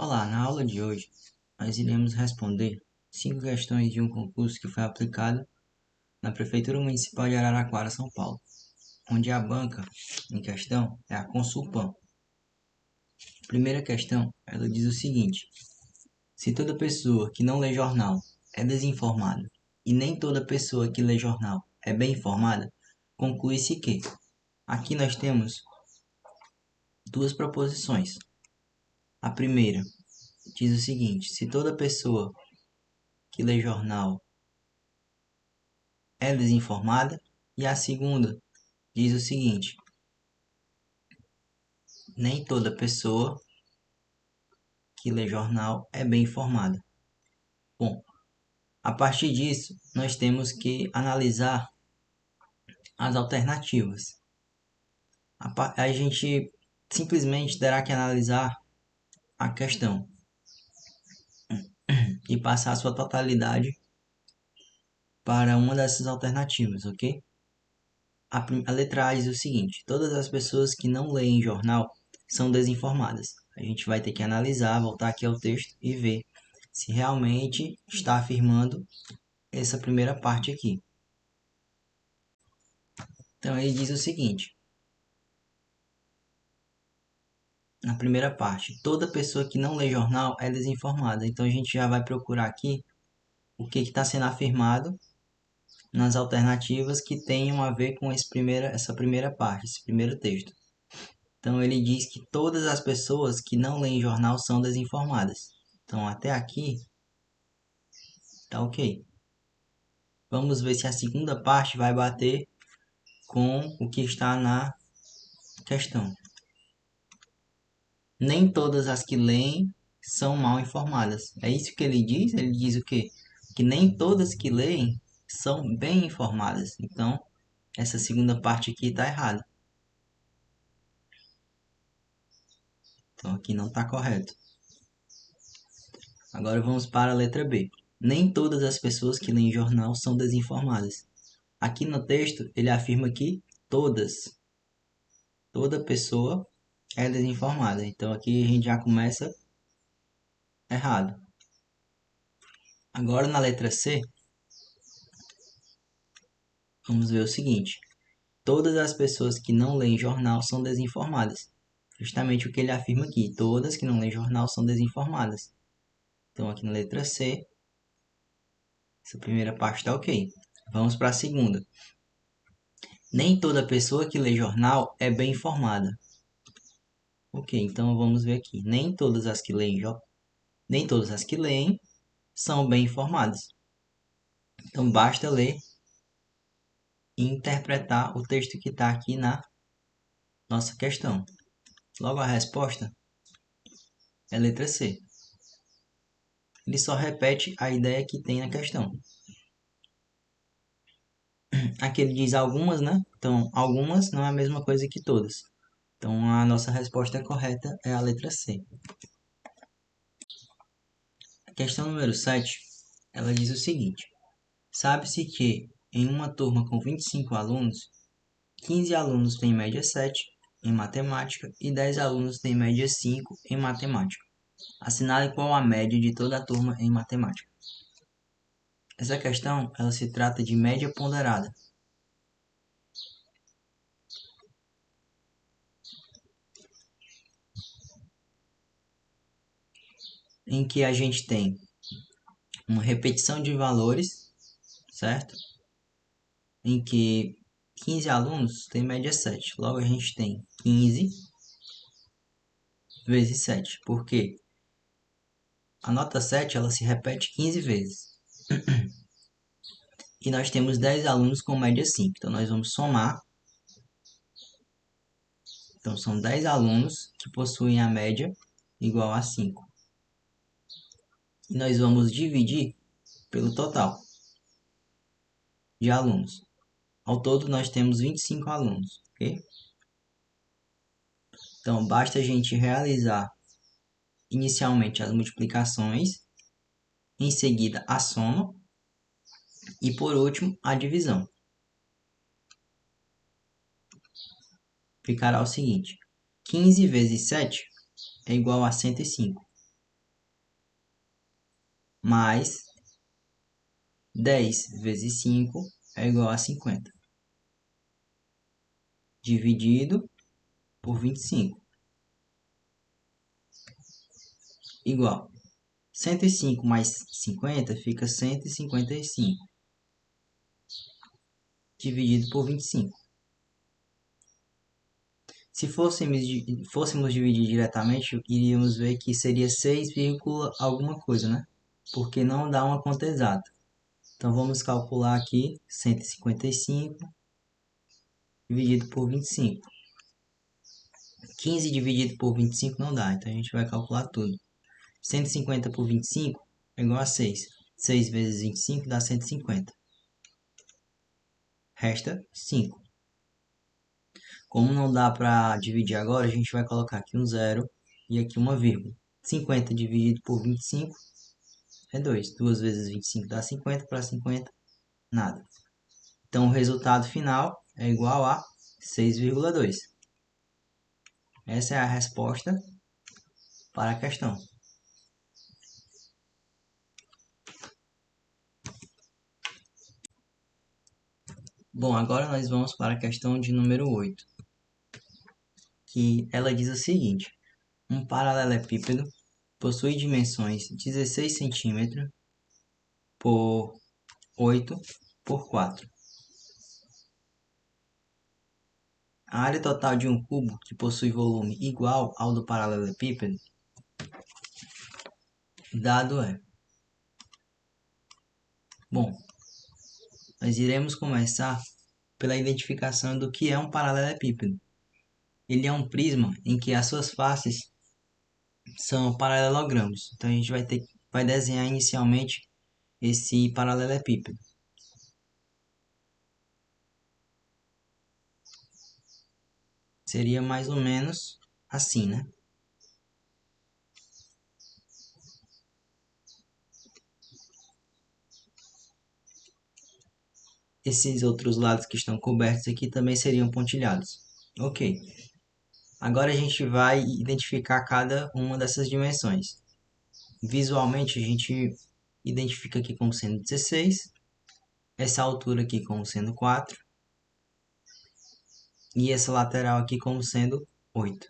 Olá, na aula de hoje nós iremos responder 5 questões de um concurso que foi aplicado na Prefeitura Municipal de Araraquara, São Paulo, onde a banca em questão é a Consulpan. A primeira questão, ela diz o seguinte: se toda pessoa que não lê jornal é desinformada e nem toda pessoa que lê jornal é bem informada, conclui-se que aqui nós temos duas proposições. A primeira diz o seguinte: se toda pessoa que lê jornal é desinformada, e a segunda diz o seguinte: nem toda pessoa que lê jornal é bem informada. Bom, a partir disso, nós temos que analisar as alternativas. A gente simplesmente terá que analisar a questão e passar a sua totalidade para uma dessas alternativas, ok? A letra A diz o seguinte: todas as pessoas que não leem jornal são desinformadas. A gente vai ter que analisar, voltar aqui ao texto e ver se realmente está afirmando essa primeira parte aqui. Então ele diz o seguinte: na primeira parte, toda pessoa que não lê jornal é desinformada. Então a gente já vai procurar aqui o que está sendo afirmado nas alternativas que tenham a ver com essa primeira parte, esse primeiro texto. Então ele diz que todas as pessoas que não leem jornal são desinformadas. Então até aqui tá ok. Vamos ver se a segunda parte vai bater com o que está na questão. Nem todas as que leem são mal informadas. É isso que ele diz? Ele diz o quê? Que nem todas que leem são bem informadas. Então, essa segunda parte aqui está errada. Então, aqui não está correto. Agora vamos para a letra B. Nem todas as pessoas que leem jornal são desinformadas. Aqui no texto, ele afirma que toda pessoa é desinformada. Então, aqui a gente já começa errado. Agora, na letra C, vamos ver o seguinte: todas as pessoas que não leem jornal são desinformadas. Justamente o que ele afirma aqui: todas que não leem jornal são desinformadas. Então, aqui na letra C, essa primeira parte está ok. Vamos para a segunda. Nem toda pessoa que lê jornal é bem informada. Ok, então vamos ver aqui. Nem todas as que leem são bem informadas. Então basta ler e interpretar o texto que está aqui na nossa questão. Logo a resposta é letra C. Ele só repete a ideia que tem na questão. Aqui ele diz algumas, né? Então, algumas não é a mesma coisa que todas. Então, a nossa resposta correta é a letra C. A questão número 7, ela diz o seguinte: sabe-se que em uma turma com 25 alunos, 15 alunos têm média 7 em matemática e 10 alunos têm média 5 em matemática. Assinale qual a média de toda a turma em matemática. Essa questão, ela se trata de média ponderada. Em que a gente tem uma repetição de valores, certo? Em que 15 alunos tem média 7. Logo a gente tem 15 vezes 7. Por quê? A nota 7 ela se repete 15 vezes. E nós temos 10 alunos com média 5. Então nós vamos somar. Então são 10 alunos que possuem a média igual a 5. E nós vamos dividir pelo total de alunos. Ao todo nós temos 25 alunos, ok? Então basta a gente realizar inicialmente as multiplicações, em seguida a soma e por último a divisão. Ficará o seguinte: 15 vezes 7 é igual a 105. mais 10 vezes 5 é igual a 50. Dividido por 25. Igual. 105 mais 50 fica 155. Dividido por 25. Se fôssemos dividir diretamente, iríamos ver que seria 6, alguma coisa, né? Porque não dá uma conta exata. Então vamos calcular aqui 155 dividido por 25. 15 dividido por 25 não dá, então a gente vai calcular tudo. 150 por 25 é igual a 6. 6 vezes 25 dá 150. Resta 5. Como não dá para dividir agora, a gente vai colocar aqui um zero e aqui uma vírgula. 50 dividido por 25 é 2. 2 vezes 25 dá 50, para 50, nada. Então, o resultado final é igual a 6,2. Essa é a resposta para a questão. Bom, agora nós vamos para a questão de número 8, que ela diz o seguinte: um paralelepípedo possui dimensões 16 centímetros por 8 por 4. A área total de um cubo que possui volume igual ao do paralelepípedo dado é. Bom, nós iremos começar pela identificação do que é um paralelepípedo. Ele é um prisma em que as suas faces são paralelogramos. Então a gente vai desenhar inicialmente esse paralelepípedo. Seria mais ou menos assim, né? Esses outros lados que estão cobertos aqui também seriam pontilhados. Ok. Agora a gente vai identificar cada uma dessas dimensões. Visualmente a gente identifica aqui como sendo 16, essa altura aqui como sendo 4 e essa lateral aqui como sendo 8.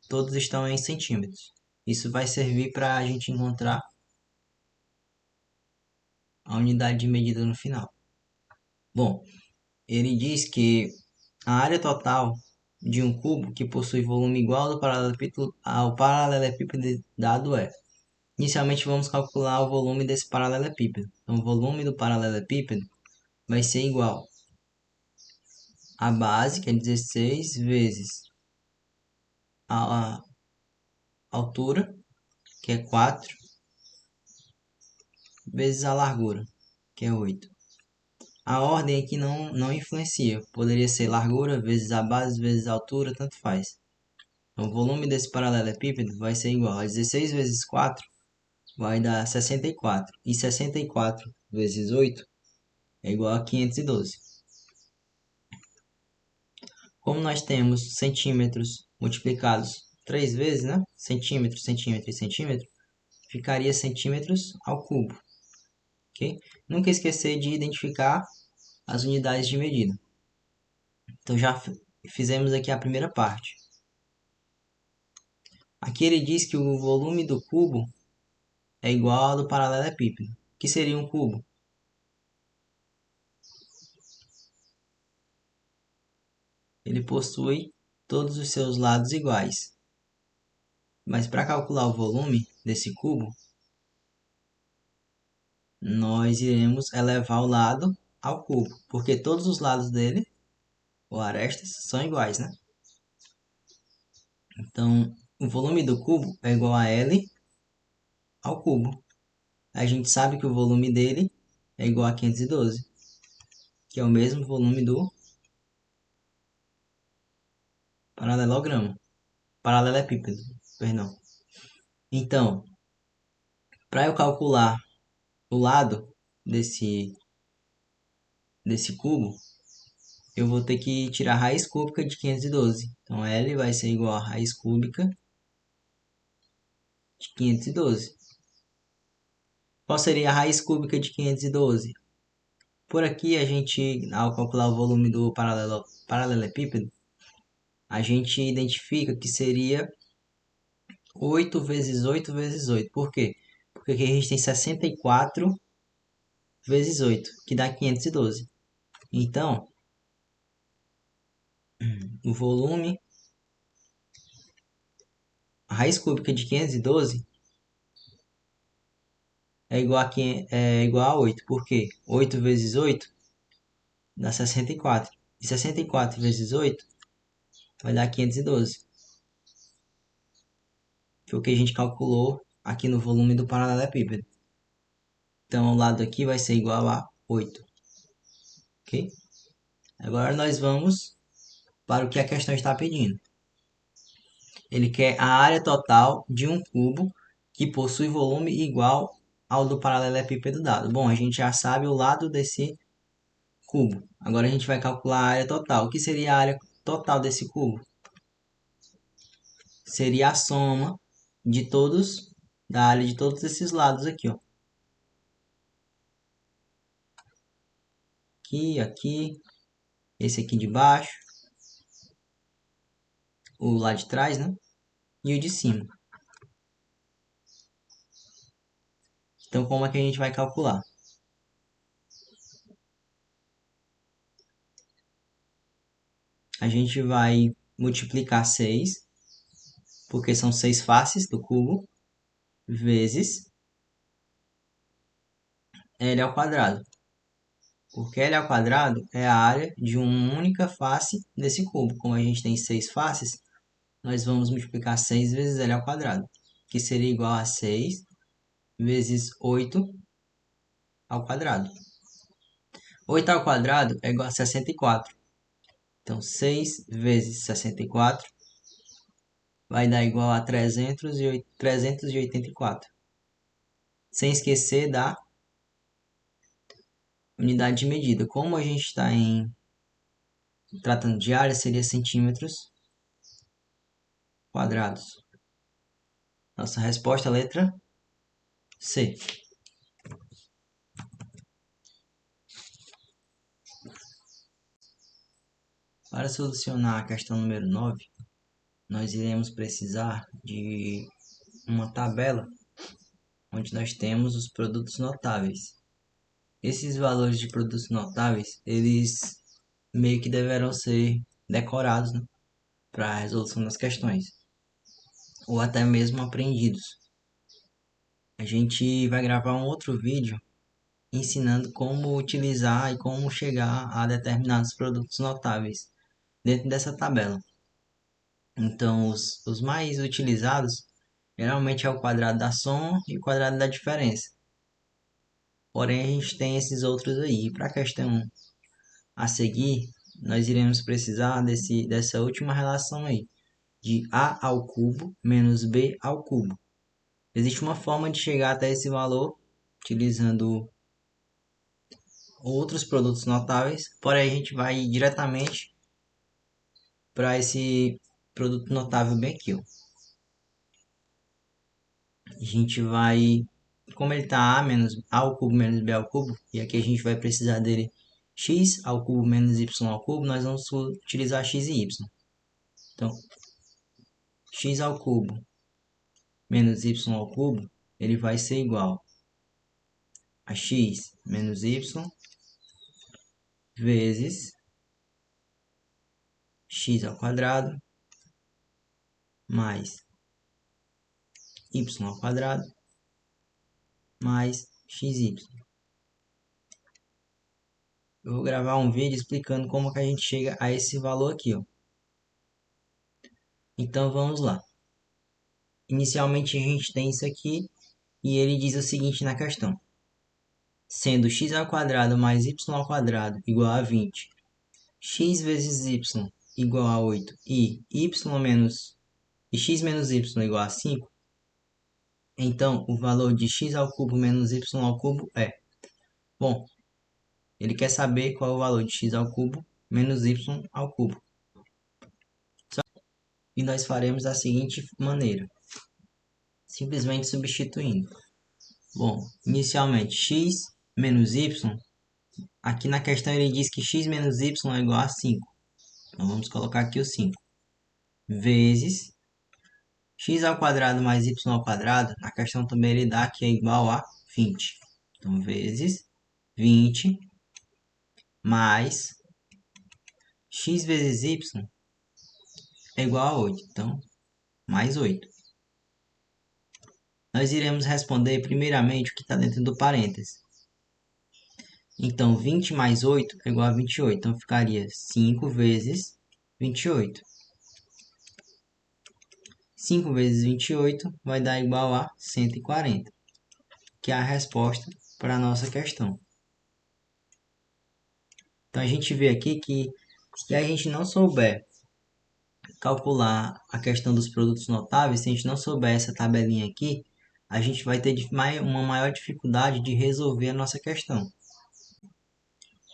Todos estão em centímetros. Isso vai servir para a gente encontrar a unidade de medida no final. Bom, ele diz que a área total de um cubo que possui volume igual ao paralelepípedo dado é. Inicialmente vamos calcular o volume desse paralelepípedo. Então o volume do paralelepípedo vai ser igual a base, que é 16, vezes a altura, que é 4, vezes a largura, que é 8. A ordem aqui não influencia. Poderia ser largura vezes a base vezes a altura, tanto faz. Então, o volume desse paralelepípedo vai ser igual a 16 vezes 4, vai dar 64. E 64 vezes 8 é igual a 512. Como nós temos centímetros multiplicados 3 vezes, né? Centímetro, centímetro e centímetro, ficaria centímetros ao cubo. Ok? Nunca esquecer de identificar as unidades de medida. Então já fizemos aqui a primeira parte. Aqui ele diz que o volume do cubo é igual ao do paralelepípedo. O que seria um cubo? Ele possui todos os seus lados iguais. Mas para calcular o volume desse cubo, nós iremos elevar o lado ao cubo, porque todos os lados dele, ou arestas, são iguais, né? Então, o volume do cubo é igual a L ao cubo. A gente sabe que o volume dele é igual a 512, que é o mesmo volume do paralelepípedo, perdão. Então, para eu calcular o lado desse cubo, eu vou ter que tirar a raiz cúbica de 512. Então, L vai ser igual a raiz cúbica de 512. Qual seria a raiz cúbica de 512? Por aqui, a gente, ao calcular o volume do paralelepípedo, a gente identifica que seria 8 vezes 8 vezes 8. Por quê? Porque aqui a gente tem 64 vezes 8, que dá 512. Então, o volume, a raiz cúbica de 512 é igual a 8. Por quê? 8 vezes 8 dá 64. E 64 vezes 8 vai dar 512. Foi o que a gente calculou aqui no volume do paralelepípedo. Então, o lado aqui vai ser igual a 8. Ok? Agora nós vamos para o que a questão está pedindo. Ele quer a área total de um cubo que possui volume igual ao do paralelepípedo dado. Bom, a gente já sabe o lado desse cubo. Agora a gente vai calcular a área total. O que seria a área total desse cubo? Seria a soma de todos, da área de todos esses lados aqui, ó. Aqui, esse aqui de baixo, o lá de trás, né? E o de cima. Então, como é que a gente vai calcular? A gente vai multiplicar 6, porque são 6 faces do cubo, vezes L ao quadrado. Porque L ao quadrado é a área de uma única face desse cubo. Como a gente tem 6 faces, nós vamos multiplicar 6 vezes L ao quadrado, que seria igual a 6 vezes 8 ao quadrado. 8 ao quadrado é igual a 64. Então, 6 vezes 64 vai dar igual a 384. Sem esquecer da unidade de medida. Como a gente está tratando de área, seria centímetros quadrados. Nossa resposta é a letra C. Para solucionar a questão número 9, nós iremos precisar de uma tabela onde nós temos os produtos notáveis. Esses valores de produtos notáveis, eles meio que deverão ser decorados, né, para a resolução das questões, ou até mesmo aprendidos. A gente vai gravar um outro vídeo ensinando como utilizar e como chegar a determinados produtos notáveis dentro dessa tabela. Então, os mais utilizados geralmente é o quadrado da soma e o quadrado da diferença. Porém, a gente tem esses outros aí. Para a questão a seguir, nós iremos precisar dessa última relação aí, de a ao cubo menos b ao cubo. Existe uma forma de chegar até esse valor utilizando outros produtos notáveis, porém a gente vai diretamente para esse produto notável bem aqui, ó. A gente vai, como ele está a menos a ao cubo menos b ao cubo, e aqui a gente vai precisar dele x ao cubo menos y ao cubo, nós vamos utilizar x e y. Então, x ao cubo menos y ao cubo, ele vai ser igual a x menos y vezes x ao quadrado mais y ao quadrado mais xy. Eu vou gravar um vídeo explicando como que a gente chega a esse valor aqui, ó. Então vamos lá. Inicialmente a gente tem isso aqui e ele diz o seguinte na questão: sendo x ao quadrado mais y ao quadrado igual a 20, x vezes y igual a 8 e x menos y igual a 5, então o valor de x ao cubo menos y ao cubo é... Bom, ele quer saber qual é o valor de x ao cubo menos y ao cubo. E nós faremos da seguinte maneira, simplesmente substituindo. Bom, inicialmente x menos y, aqui na questão ele diz que x menos y é igual a 5. Então vamos colocar aqui o 5. Vezes x ao quadrado mais y ao quadrado, a questão também ele dá que é igual a 20. Então vezes 20 mais x vezes y é igual a 8. Então, mais 8. Nós iremos responder primeiramente o que está dentro do parênteses. Então, 20 mais 8 é igual a 28. Então, ficaria 5 vezes 28. 5 vezes 28 vai dar igual a 140, que é a resposta para a nossa questão. Então, a gente vê aqui que se a gente não souber calcular a questão dos produtos notáveis, se a gente não souber essa tabelinha aqui, a gente vai ter uma maior dificuldade de resolver a nossa questão.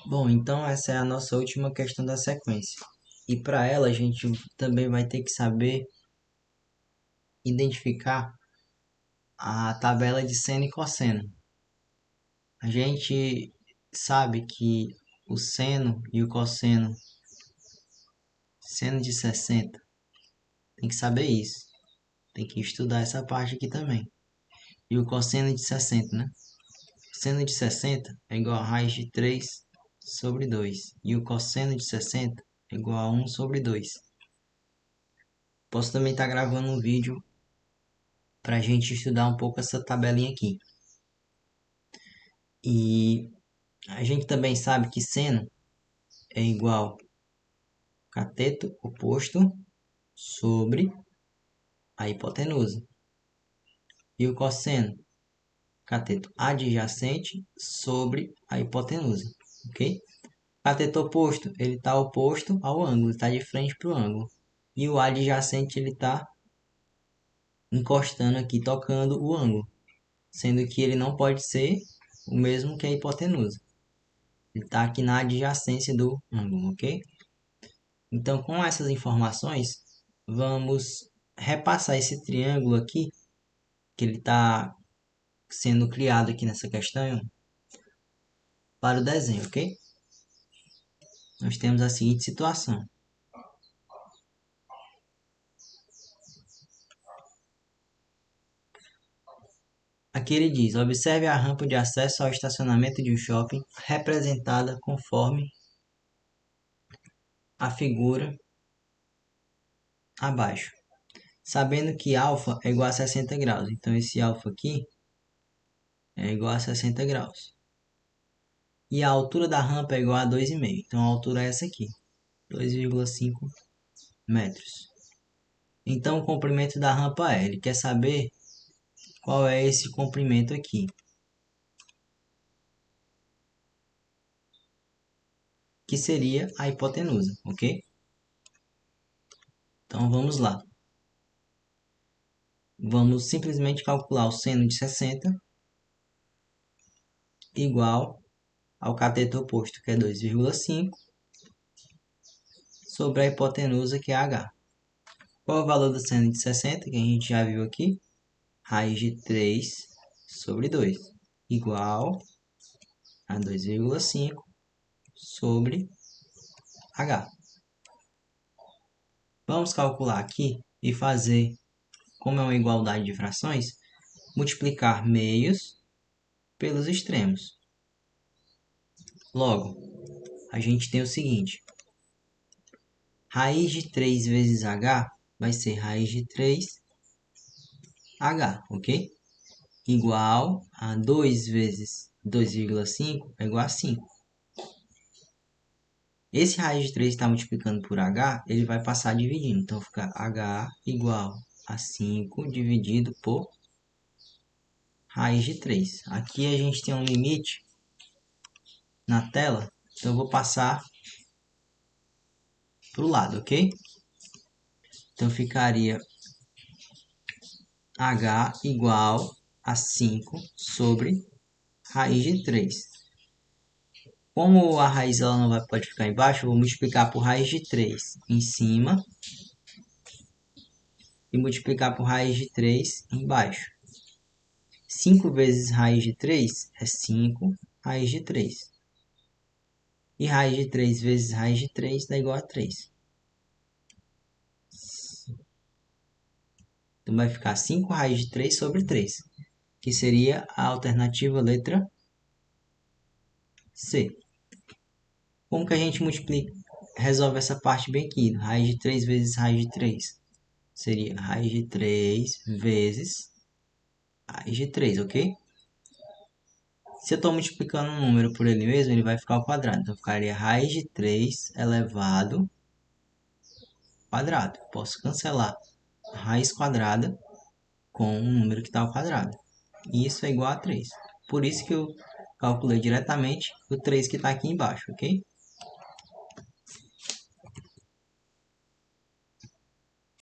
Bom, então essa é a nossa última questão da sequência. E para ela a gente também vai ter que saber identificar a tabela de seno e cosseno. A gente sabe que o seno e o cosseno, seno de 60, tem que saber isso. Tem que estudar essa parte aqui também. E o cosseno de 60, né? Seno de 60 é igual a raiz de 3 sobre 2. E o cosseno de 60 é igual a 1 sobre 2. Posso também estar gravando um vídeo para a gente estudar um pouco essa tabelinha aqui. E a gente também sabe que seno é igual cateto oposto sobre a hipotenusa. E o cosseno, cateto adjacente sobre a hipotenusa, ok? Cateto oposto, ele está oposto ao ângulo, está de frente para o ângulo. E o adjacente, ele está encostando aqui, tocando o ângulo, sendo que ele não pode ser o mesmo que a hipotenusa. Ele está aqui na adjacência do ângulo, ok? Então, com essas informações, vamos repassar esse triângulo aqui, que ele está sendo criado aqui nessa questão, para o desenho, ok? Nós temos a seguinte situação. Aqui ele diz, observe a rampa de acesso ao estacionamento de um shopping representada conforme a figura abaixo. Sabendo que alfa é igual a 60 graus. Então, esse alfa aqui é igual a 60 graus. E a altura da rampa é igual a 2,5. Então, a altura é essa aqui, 2,5 metros. Então, o comprimento da rampa é, ele quer saber qual é esse comprimento aqui. Que seria a hipotenusa, ok? Então, vamos lá. Vamos simplesmente calcular o seno de 60 igual ao cateto oposto, que é 2,5, sobre a hipotenusa, que é h. Qual é o valor do seno de 60, que a gente já viu aqui? Raiz de 3 sobre 2, igual a 2,5 sobre h. Vamos calcular aqui e fazer, como é uma igualdade de frações, multiplicar meios pelos extremos. Logo, a gente tem o seguinte, raiz de 3 vezes h vai ser raiz de 3h, ok? Igual a 2 vezes 2,5 é igual a 5. Esse raiz de 3 está multiplicando por h, ele vai passar dividindo. Então, fica h igual a 5 dividido por raiz de 3. Aqui a gente tem um limite na tela, então eu vou passar para o lado, ok? Então, ficaria h igual a 5 sobre raiz de 3. Como a raiz ela não pode ficar embaixo, eu vou multiplicar por raiz de 3 em cima e multiplicar por raiz de 3 embaixo. 5 vezes raiz de 3 é 5 raiz de 3. E raiz de 3 vezes raiz de 3 dá igual a 3. Então vai ficar 5 raiz de 3 sobre 3, que seria a alternativa letra C. Como que a gente resolve essa parte bem aqui? Raiz de 3 vezes raiz de 3. Seria raiz de 3 vezes raiz de 3, ok? Se eu estou multiplicando um número por ele mesmo, ele vai ficar ao quadrado. Então, ficaria raiz de 3 elevado ao quadrado. Posso cancelar a raiz quadrada com um número que está ao quadrado. E isso é igual a 3. Por isso que eu calculei diretamente o 3 que está aqui embaixo, ok?